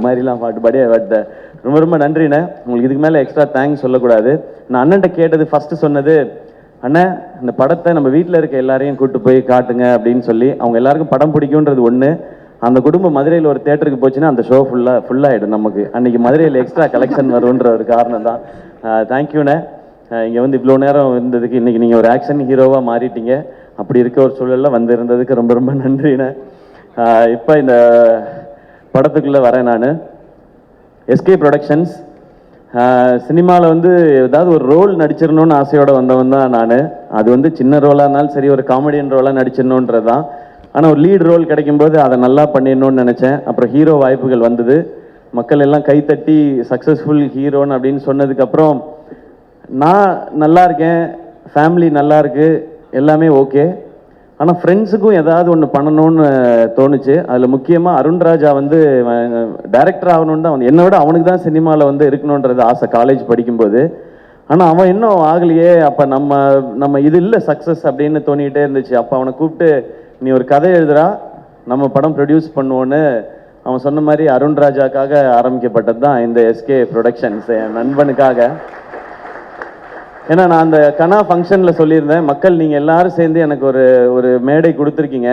மாதிரிலாம் பாட்டு பாடியே ரொம்ப ரொம்ப நன்றிண்ணே. உங்களுக்கு இதுக்கு மேலே எக்ஸ்ட்ரா தேங்க்ஸ் சொல்லக்கூடாது. நான் அண்ணன்ட்ட கேட்டது ஃபஸ்ட்டு சொன்னது, அண்ணன் இந்த படத்தை நம்ம வீட்டில் இருக்க எல்லாரையும் கூப்பிட்டு போய் காட்டுங்க அப்படின்னு சொல்லி, அவங்க எல்லாருக்கும் படம் பிடிக்குன்றது ஒன்று. அந்த குடும்பம் மதுரையில் ஒரு தேட்டருக்கு போச்சுன்னா அந்த ஷோ ஃபுல்லாகிடும் நமக்கு. அன்றைக்கி மதுரையில் எக்ஸ்ட்ரா கலெக்ஷன் வரும்ன்ற ஒரு காரணம் தான். தேங்க்யூண்ணே. இங்கே வந்து இவ்வளோ நேரம் இருந்ததுக்கு, இன்றைக்கி நீங்கள் ஒரு ஆக்ஷன் ஹீரோவாக மாறிட்டீங்க. அப்படி இருக்க ஒரு சூழலில் வந்து இருந்ததுக்கு ரொம்ப ரொம்ப நன்றிண்ணே. இப்போ இந்த படத்துக்குள்ளே வரேன் நான். எஸ்கே ப்ரொடக்ஷன்ஸ் சினிமாவில் வந்து ஏதாவது ஒரு ரோல் நடிச்சிடணும்னு ஆசையோடு வந்தவன் தான் நான். அது வந்து சின்ன ரோலாக இருந்தாலும் சரி, ஒரு காமெடியன் ரோலாக நடிச்சிடணுன்றது தான். ஆனால் ஒரு லீட் ரோல் கிடைக்கும்போது அதை நல்லா பண்ணிடணும்னு நினச்சேன். அப்புறம் ஹீரோ வாய்ப்புகள் வந்தது. மக்கள் எல்லாம் கைத்தட்டி சக்ஸஸ்ஃபுல் ஹீரோன்னு அப்படின்னு சொன்னதுக்கப்புறம் நான் நல்லா இருக்கேன், ஃபேமிலி நல்லா இருக்கு, எல்லாமே ஓகே. ஆனால் ஃப்ரெண்ட்ஸுக்கும் ஏதாவது ஒன்று பண்ணணும்னு தோணுச்சு. அதில் முக்கியமாக அருண்ராஜா வந்து டைரக்டர் ஆகணுன்னு தான் வந்து, என்னை விட அவனுக்கு தான் சினிமாவில் வந்து இருக்கணுன்றது ஆசை காலேஜ் படிக்கும்போது. ஆனால் அவன் இன்னும் ஆகலையே, அப்போ நம்ம இது இல்லை சக்ஸஸ் அப்படின்னு தோணிக்கிட்டே இருந்துச்சு. அப்போ அவனை கூப்பிட்டு, நீ ஒரு கதை எழுதுறா, நம்ம படம் ப்ரொடியூஸ் பண்ணுவோன்னு அவன் சொன்ன மாதிரி அருண்ராஜாக்காக ஆரம்பிக்கப்பட்டது தான் இந்த எஸ்கே ப்ரொடக்ஷன்ஸ், என் நண்பனுக்காக. ஏன்னா நான் அந்த கனா ஃபங்க்ஷனில் சொல்லியிருந்தேன், மக்கள் நீங்கள் எல்லாரும் சேர்ந்து எனக்கு ஒரு மேடை கொடுத்துருக்கீங்க.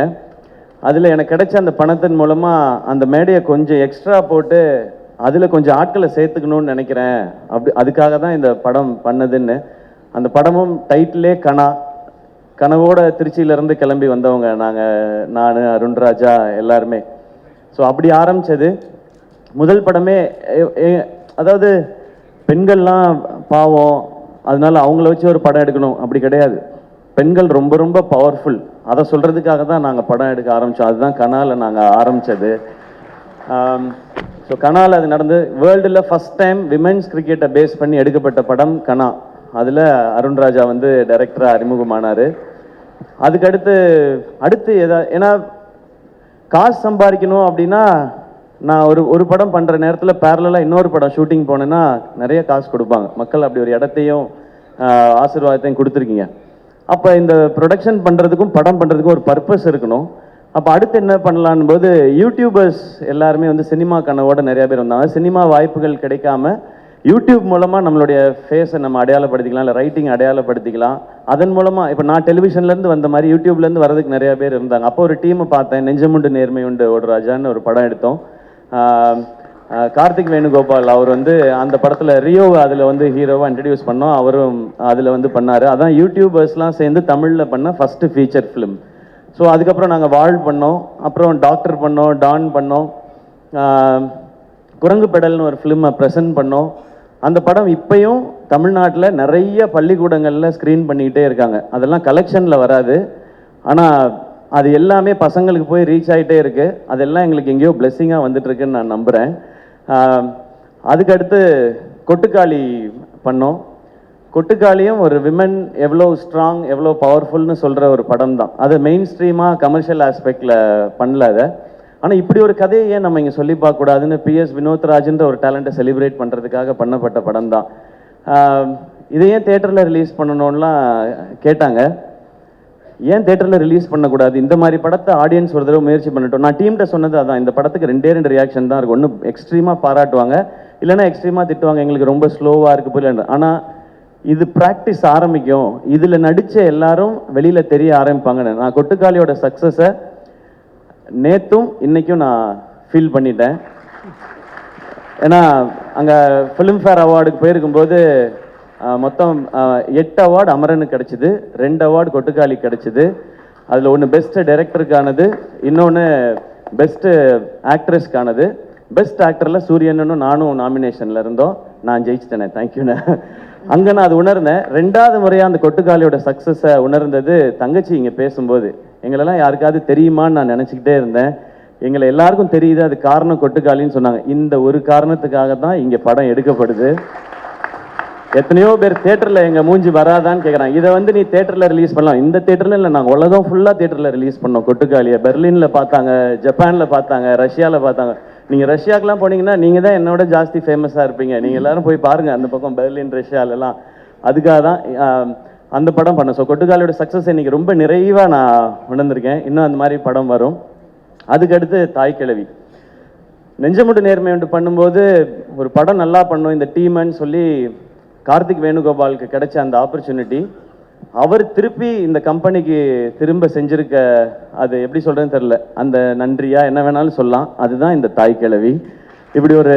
அதில் எனக்கு கிடைச்ச அந்த பணத்தின் மூலமாக அந்த மேடையை கொஞ்சம் எக்ஸ்ட்ரா போட்டு அதில் கொஞ்சம் ஆட்களை சேர்த்துக்கணும்னு நினைக்கிறேன். அதுக்காக தான் இந்த படம் பண்ணதுன்னு. அந்த படமும் டைட்டிலே கனவோட திருச்சியிலேருந்து கிளம்பி வந்தவங்க நான் அருண்ராஜா எல்லாருமே. ஸோ அப்படி ஆரம்பித்தது முதல் படமே. அதாவது பெண்கள்லாம் பாவம், அதனால அவங்கள வச்சு ஒரு படம் எடுக்கணும் அப்படி கிடையாது. பெண்கள் ரொம்ப ரொம்ப பவர்ஃபுல், அதை சொல்கிறதுக்காக தான் நாங்கள் படம் எடுக்க ஆரம்பித்தோம். அதுதான் கனாவில் நாங்கள் ஆரம்பித்தது. ஸோ கனாவில் அது நடந்து வேர்ல்டில் ஃபஸ்ட் டைம் விமென்ஸ் கிரிக்கெட்டை பேஸ் பண்ணி எடுக்கப்பட்ட படம் கனா. அதில் அருண்ராஜா வந்து டைரக்டராக அறிமுகமானார். அதுக்கடுத்து ஏன்னா காசு சம்பாதிக்கணும் அப்படின்னா, நான் ஒரு படம் பண்ணுற நேரத்தில் பேரலாக இன்னொரு படம் ஷூட்டிங் போனேன்னா நிறைய காசு கொடுப்பாங்க. மக்கள் அப்படி ஒரு இடத்தையும் ஆசீர்வாதத்தையும் கொடுத்துருக்கீங்க. அப்போ இந்த ப்ரொடக்ஷன் பண்ணுறதுக்கும் படம் பண்ணுறதுக்கும் ஒரு பர்பஸ் இருக்கணும். அப்போ அடுத்து என்ன பண்ணலான்னு போது, யூடியூபர்ஸ் எல்லாருமே வந்து சினிமா கனவோட நிறைய பேர் வந்தாங்க. சினிமா வாய்ப்புகள் கிடைக்காம யூடியூப் மூலமாக நம்மளுடைய ஃபேஸை நம்ம அடையாளப்படுத்திக்கலாம், இல்லை ரைட்டிங் அடையாளப்படுத்திக்கலாம். அதன் மூலமாக இப்போ நான் டெலிவிஷன்லேருந்து வந்த மாதிரி யூடியூப்லேருந்து வரதுக்கு நிறைய பேர் இருந்தாங்க. அப்போ ஒரு டீமை பார்த்தேன், நெஞ்சமுண்டு நேர்மை உண்டு ஓடுராஜான்னு ஒரு படம் எடுத்தோம். கார்த்திக் வேணுகோபால் அவர் வந்து அந்த படத்தில் ரியோவை அதில் வந்து ஹீரோவாக இன்ட்ரடியூஸ் பண்ணோம். அவரும் அதில் வந்து பண்ணார். அதான் யூடியூபர்ஸ்லாம் சேர்ந்து தமிழில் பண்ண ஃபஸ்ட்டு ஃபீச்சர் ஃபிலிம். ஸோ அதுக்கப்புறம் நாங்கள் வாழ் பண்ணோம், அப்புறம் டாக்டர் பண்ணோம், டான் பண்ணோம், குரங்கு பெடல்னு ஒரு ஃபிலிமை ப்ரெசென்ட் பண்ணோம். அந்த படம் இப்பயும் தமிழ்நாட்டில் நிறைய பள்ளிக்கூடங்களில் ஸ்க்ரீன் பண்ணிக்கிட்டே இருக்காங்க. அதெல்லாம் கலெக்ஷனில் வராது, ஆனால் அது எல்லாமே பசங்களுக்கு போய் ரீச் ஆகிட்டே இருக்குது. அதெல்லாம் எங்களுக்கு எங்கேயோ பிளெஸ்ஸிங்காக வந்துட்டுருக்குன்னு நான் நம்புகிறேன். அதுக்கடுத்து கொட்டுக்காளி பண்ணோம். கொட்டுக்காளியும் ஒரு விமன் எவ்வளோ ஸ்ட்ராங், எவ்வளோ பவர்ஃபுல்னு சொல்கிற ஒரு படம் தான். அது மெயின் ஸ்ட்ரீமாக கமர்ஷியல் ஆஸ்பெக்டில் பண்ணல அதை. ஆனால் இப்படி ஒரு கதையை ஏன் நம்ம இங்கே சொல்லி பார்க்கக்கூடாதுன்னு PS வினோத்ராஜ்ன்ற ஒரு டேலண்ட்டை செலிப்ரேட் பண்ணுறதுக்காக பண்ணப்பட்ட படம் தான். இதை ஏன் தேட்டரில் ரிலீஸ் பண்ணணும்லாம் கேட்டாங்க. ஏன் தேட்டரில் ரிலீஸ் பண்ணக்கூடாது, இந்த மாதிரி படத்தை ஆடியன்ஸ் ஒரு தடவை முயற்சி பண்ணிட்டோம். நான் டீம்கிட்ட சொன்னது அதான், இந்த படத்துக்கு 2 ரியாக்ஷன் தான் இருக்கும். ஒன்று எக்ஸ்ட்ரீமாக பாராட்டுவாங்க, இல்லைன்னா எக்ஸ்ட்ரீமாக திட்டுவாங்க, எங்களுக்கு ரொம்ப ஸ்லோவாக இருக்குது புரியல. ஆனால் இது ப்ராக்டிஸ் ஆரம்பிக்கும், இதில் நடித்த எல்லாரும் வெளியில் தெரிய ஆரம்பிப்பாங்கன்னு. நான் கொட்டுக்காளியோட சக்ஸஸை நேற்றும் இன்றைக்கும் நான் ஃபீல் பண்ணிட்டேன். ஏன்னா அங்கே ஃபிலிம்ஃபேர் அவார்டுக்கு போயிருக்கும்போது மொத்தம் 8 அவார்டு அமரனுக்கு கிடச்சிது, 2 அவார்டு கொட்டுக்காளி கிடச்சிது. அதில் ஒன்று பெஸ்ட்டு டைரக்டருக்கானது, இன்னொன்று பெஸ்ட்டு ஆக்ட்ரஸ்க்கானது. பெஸ்ட் ஆக்டரில் சூரியனும் நானும் நாமினேஷனில் இருந்தோம். நான் ஜெயிச்சிட்டேனே, தேங்க்யூண்ணே. அங்கே நான் அது உணர்ந்தேன். 2வது முறையாக அந்த கொட்டுக்காளியோட சக்ஸஸை உணர்ந்தது தங்கச்சி இங்கே பேசும்போது. எங்களெல்லாம் யாருக்காவது தெரியுமான்னு நான் நினச்சிக்கிட்டே இருந்தேன். எங்களை எல்லாருக்கும் தெரியுது, அது காரணம் கொட்டுக்காளின்னு சொன்னாங்க. இந்த ஒரு காரணத்துக்காக தான் இங்கே படம் எடுக்கப்படுது. எத்தனையோ பேர் தேட்டரில் எங்கள் மூஞ்சி வராதான்னு கேட்குறாங்க. இதை வந்து நீ தேட்டரில் ரிலீஸ் பண்ணலாம். இந்த தேட்டரில் இல்லை, நாங்கள் உலகம் ஃபுல்லாக தேட்டரில் ரிலீஸ் பண்ணோம் கொட்டுக்காளியை. பெர்லினில் பார்த்தாங்க, ஜப்பானில் பார்த்தாங்க, ரஷ்யாவில் பார்த்தாங்க. நீங்கள் ரஷ்யாக்கெலாம் போனீங்கன்னா நீங்கள் தான் என்னோட ஜாஸ்தி ஃபேமஸாக இருப்பீங்க. நீங்கள் எல்லாரும் போய் பாருங்கள் அந்த பக்கம் பெர்லின், ரஷ்யாலெல்லாம். அதுக்காக தான் அந்த படம் பண்ணோம். ஸோ கொட்டுக்காளியோட சக்ஸஸ் இன்றைக்கி ரொம்ப நிறைவாக நான் உணர்ந்திருக்கேன். இன்னும் அந்த மாதிரி படம் வரும். அதுக்கடுத்து தாய் கிழவி. நெஞ்சமுட்டு நேர்மை ஒன்று பண்ணும்போது ஒரு படம் நல்லா பண்ணும் இந்த டீம்னு சொல்லி கார்த்திக் வேணுகோபாலுக்கு கிடைச்ச அந்த ஆப்பர்ச்சுனிட்டி அவர் திருப்பி இந்த கம்பெனிக்கு திரும்ப செஞ்சிருக்க, அது எப்படி சொல்றேன்னு தெரியல, அந்த நன்றியா என்ன வேணாலும் சொல்லலாம். அதுதான் இந்த தாய் கிழவி. இப்படி ஒரு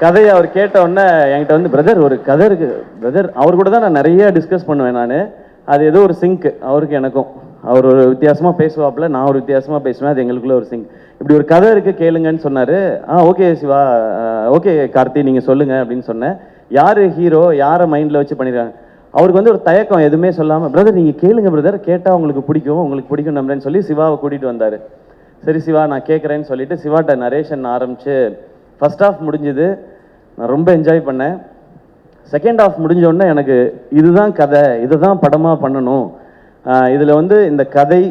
கதையை அவர் கேட்ட உடனே என்கிட்ட வந்து பிரதர் ஒரு கதை இருக்கு பிரதர், அவர் கூட தான் நான் நிறைய டிஸ்கஸ் பண்ணுவேன். நான் அது ஏதோ ஒரு சிங்க் அவருக்கு எனக்கும், அவர் ஒரு வித்தியாசமா பேசுவாப்புல, நான் ஒரு வித்தியாசமா பேசுவேன், அது எங்களுக்குள்ள ஒரு சிங்க். இப்படி ஒரு கதை இருக்கு கேளுங்கன்னு சொன்னாரு. ஓகே சிவா, ஓகே கார்த்தி நீங்க சொல்லுங்க அப்படின்னு சொன்னேன். யாரு ஹீரோ, யாரை மைண்ட்ல வச்சு பண்ணிருக்காங்க, அவருக்கு வந்து ஒரு தயக்கம், எதுவுமே சொல்லாம பிரதர் நீங்க கேளுங்க பிரதர், கேட்டா உங்களுக்கு பிடிக்கும், உங்களுக்கு பிடிக்கும் நம்புறேன்னு சொல்லி சிவாவை கூட்டிட்டு வந்தாரு. சரி சிவா நான் கேட்குறேன்னு சொல்லிட்டு சிவாட்ட நரேஷன் ஆரம்பிச்சு ஃபர்ஸ்ட் ஹாஃப் முடிஞ்சுது, நான் ரொம்ப என்ஜாய் பண்ணேன். செகண்ட் ஹாஃப் முடிஞ்ச உடனே எனக்கு இதுதான் கதை, இதுதான் படமாக பண்ணணும், இதில் வந்து இந்த கதை,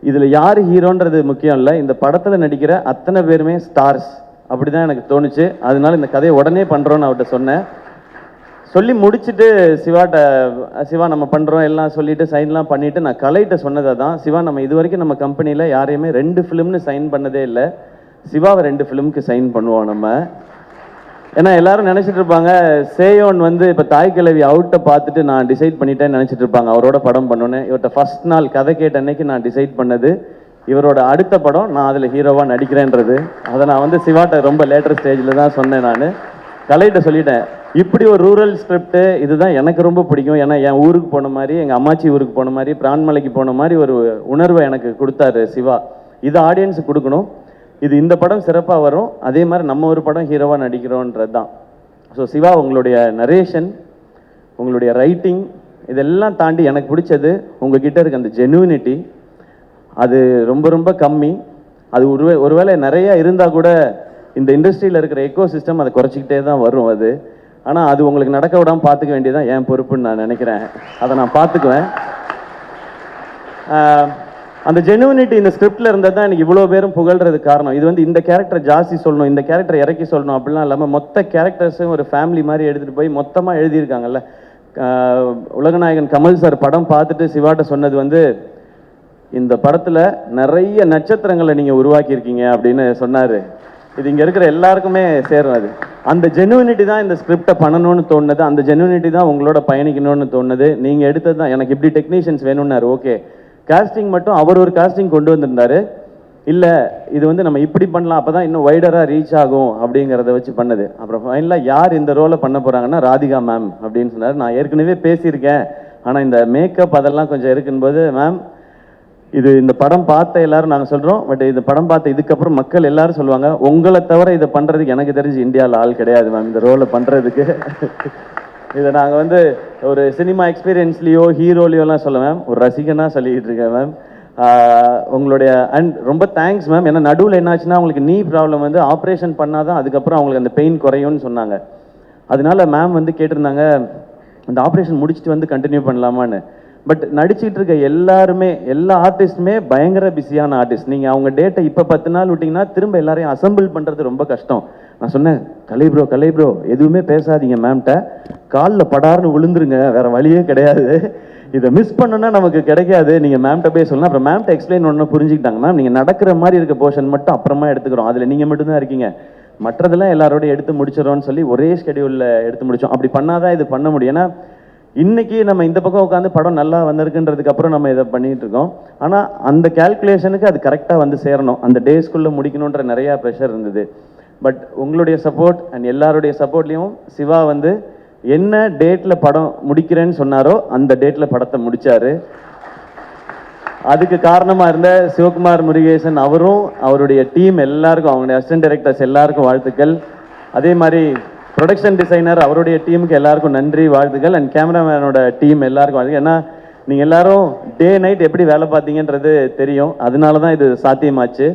இதில் யார் ஹீரோன்றது முக்கியம் இல்லை, இந்த படத்தில் நடிக்கிற அத்தனை பேருமே ஸ்டார்ஸ், அப்படி தான் எனக்கு தோணுச்சு. அதனால இந்த கதையை உடனே பண்ணுறோன்னு அவர்கிட்ட சொன்னேன். சொல்லி முடிச்சுட்டு சிவாட்ட, சிவா நம்ம பண்ணுறோம் எல்லாம் சொல்லிட்டு சைன்லாம் பண்ணிவிட்டு நான் கலைகிட்ட சொன்னதை தான், சிவா நம்ம இது வரைக்கும் நம்ம கம்பெனியில் யாரையுமே 2 ஃபிலிம்னு சைன் பண்ணதே இல்லை, சிவாவை 2 ஃபிலிமுக்கு சைன் பண்ணுவோம் நம்ம. ஏன்னா எல்லாரும் நினச்சிட்டு இருப்பாங்க சேயோன் வந்து இப்போ தாய் கிழவி அவுட்டை பார்த்துட்டு நான் டிசைட் பண்ணிட்டேன்னு நினச்சிட்டு இருப்பாங்க அவரோட படம் பண்ணோன்னு. இவர்கிட்ட ஃபர்ஸ்ட் நாள் கதை கேட்ட அன்னைக்கு நான் டிசைட் பண்ணது இவரோட அடுத்த படம் நான் அதில் ஹீரோவாக நடிக்கிறேன்றது. அதை நான் வந்து சிவாட்ட ரொம்ப லேட்டர் ஸ்டேஜில் தான் சொன்னேன். நான் கலைகிட்ட சொல்லிட்டேன், இப்படி ஒரு ரூரல் ஸ்கிரிப்ட் இதுதான் எனக்கு ரொம்ப பிடிக்கும். ஏன்னா என் ஊருக்கு போன மாதிரி, எங்கள் அம்மாச்சி ஊருக்கு போன மாதிரி, பிரான்மலைக்கு போன மாதிரி ஒரு உணர்வை எனக்கு கொடுத்தாரு சிவா. இது ஆடியன்ஸுக்கு கொடுக்கணும், இது இந்த படம் சிறப்பாக வரும், அதே மாதிரி நம்ம ஒரு படம் ஹீரோவாக நடிக்கிறோன்றது தான். ஸோ சிவா உங்களுடைய நரேஷன், உங்களுடைய ரைட்டிங், இதெல்லாம் தாண்டி எனக்கு பிடிச்சது உங்ககிட்ட இருக்க அந்த ஜெனுவினிட்டி, அது ரொம்ப ரொம்ப கம்மி. அது ஒருவேளை நிறைய இருந்தால் கூட இந்த இண்டஸ்ட்ரியில் இருக்கிற எக்கோ சிஸ்டம் அதை குறைச்சிக்கிட்டே தான் வரும் அது. ஆனால் அது உங்களுக்கு நடக்க விடாமல் பார்த்துக்க வேண்டியதான் என் பொறுப்புன்னு நான் நினைக்கிறேன். அதை நான் பார்த்துக்குவேன். அந்த ஜெனுவினிட்டி இந்த ஸ்கிரிப்டில் இருந்தது தான் எனக்கு இவ்வளோ பேரும் புகழ்றதுக்கு காரணம். இது வந்து இந்த கேரக்டர் ஜாஸ்தி சொல்லணும், இந்த கேரக்டர் இறக்கி சொல்லணும் அப்படிலாம் இல்லாமல் மொத்த கேரக்டர்ஸும் ஒரு ஃபேமிலி மாதிரி எடுத்துகிட்டு போய் மொத்தமாக எழுதியிருக்காங்கல்ல. உலகநாயகன் கமல் சார் படம் பார்த்துட்டு சிவாட்ட சொன்னது வந்து, இந்த படத்தில் நிறைய நட்சத்திரங்களை நீங்கள் உருவாக்கியிருக்கீங்க அப்படின்னு சொன்னார். இது இங்கே இருக்கிற எல்லாருக்குமே சேரும். அது அந்த ஜெனுவினிட்டி தான் இந்த ஸ்கிரிப்டை பண்ணணும்னு தோணுது, அந்த ஜெனுவினிட்டி தான் உங்களோட பயணிக்கணும்னு தோணுது. நீங்கள் எடுத்தது தான் எனக்கு இப்படி டெக்னீஷியன்ஸ் வேணும்னாரு. ஓகே, காஸ்டிங் மட்டும் அவர் ஒரு காஸ்டிங் கொண்டு வந்திருந்தாரு. இல்லை இது வந்து நம்ம இப்படி பண்ணலாம், அப்போ தான் இன்னும் வைடராக ரீச் ஆகும் அப்படிங்கிறத வச்சு பண்ணது. அப்புறம் ஃபைனலாக யார் இந்த ரோலை பண்ண போகிறாங்கன்னா ராதிகா மேம் அப்படின்னு சொன்னார். நான் ஏற்கனவே பேசியிருக்கேன், ஆனால் இந்த மேக்கப் அதெல்லாம் கொஞ்சம் இருக்கும்போது மேம் இது இந்த படம் பார்த்த எல்லாரும் நாங்கள் சொல்கிறோம், பட் இந்த படம் பார்த்த இதுக்கப்புறம் மக்கள் எல்லாரும் சொல்லுவாங்க, உங்களை தவிர இதை பண்ணுறதுக்கு எனக்கு தெரிஞ்சு இந்தியாவில் ஆள் கிடையாது மேம் இந்த ரோலை பண்ணுறதுக்கு. இதை நாங்கள் வந்து ஒரு சினிமா எக்ஸ்பீரியன்ஸ்லேயோ ஹீரோலையோலாம் சொல்ல மேம், ஒரு ரசிகனாக சொல்லிக்கிட்டு இருக்கேன் மேம். உங்களுடைய அண்ட் ரொம்ப தேங்க்ஸ் மேம். ஏன்னா நடுவில் என்னாச்சுன்னா அவங்களுக்கு நீ ப்ராப்ளம் வந்து ஆப்ரேஷன் பண்ணால் தான் அதுக்கப்புறம் அவங்களுக்கு அந்த பெயின் குறையும்னு சொன்னாங்க. அதனால மேம் வந்து கேட்டிருந்தாங்க அந்த ஆப்ரேஷன் முடிச்சுட்டு வந்து கண்டினியூ பண்ணலாமான்னு. பட் நடிச்சுட்டு இருக்க எல்லாருமே, எல்லா ஆர்டிஸ்ட்டுமே பயங்கர பிஸியான ஆர்டிஸ்ட். நீங்கள் அவங்க டேட்டை இப்போ 10 நாள் விட்டிங்கன்னா திரும்ப எல்லாரையும் அசம்பிள் பண்ணுறது ரொம்ப கஷ்டம். நான் சொன்னேன், கலை ப்ரோ எதுவுமே பேசாதீங்க மேம்கிட்ட, காலில் படார்னு விழுந்துருங்க, வேறு வழியே கிடையாது, இதை மிஸ் பண்ணோன்னா நமக்கு கிடைக்காது, நீங்கள் மேம்கிட்ட போய் சொல்லணும். அப்புறம் மேம்கிட்ட எக்ஸ்பிளைன் ஒன்று புரிஞ்சுக்கிட்டாங்க. மேம் நீங்கள் நடக்கிற மாதிரி இருக்க போர்ஷன் மட்டும் அப்புறமா எடுத்துக்கிறோம், அதில் நீங்கள் மட்டும்தான் இருக்கீங்க, மற்றதெல்லாம் எல்லாரோடையும் எடுத்து முடிச்சிடறோன்னு சொல்லி ஒரே ஸ்கெடியூலில் எடுத்து முடித்தோம். அப்படி பண்ணாதான் இது பண்ண முடியும். ஏன்னா இன்னைக்கு நம்ம இந்த பக்கம் உட்காந்து படம் நல்லா வந்திருக்குன்றதுக்கு அப்புறம் நம்ம இதை பண்ணிட்டு இருக்கோம். ஆனால் அந்த கால்குலேஷனுக்கு அது கரெக்டாக வந்து சேரணும், அந்த டேஸ்க்குள்ளே முடிக்கணுன்ற நிறையா ப்ரெஷர் இருந்தது. பட் உங்களுடைய சப்போர்ட் அண்ட் எல்லாருடைய சப்போர்ட்லேயும் சிவா வந்து என்ன டேட்டில் படம் முடிக்கிறேன்னு சொன்னாரோ அந்த டேட்டில் படத்தை முடித்தார். அதுக்கு காரணமாக இருந்த சிவகுமார் முருகேசன் அவரும் அவருடைய டீம் எல்லாருக்கும், அவங்களுடைய அசிஸ்டன்ட் டைரக்டர்ஸ் எல்லாருக்கும் வாழ்த்துக்கள். அதே மாதிரி ப்ரொடக்ஷன் டிசைனர் அவருடைய டீமுக்கு எல்லாருக்கும் நன்றி வாழ்த்துக்கள். அண்ட் கேமராமேனோட டீம் எல்லாருக்கும் வாழ்த்துக்கள். ஏன்னா நீங்கள் எல்லாரும் டே நைட் எப்படி வேலை பார்த்தீங்கன்றது தெரியும், அதனால தான் இது சாத்தியமாச்சு.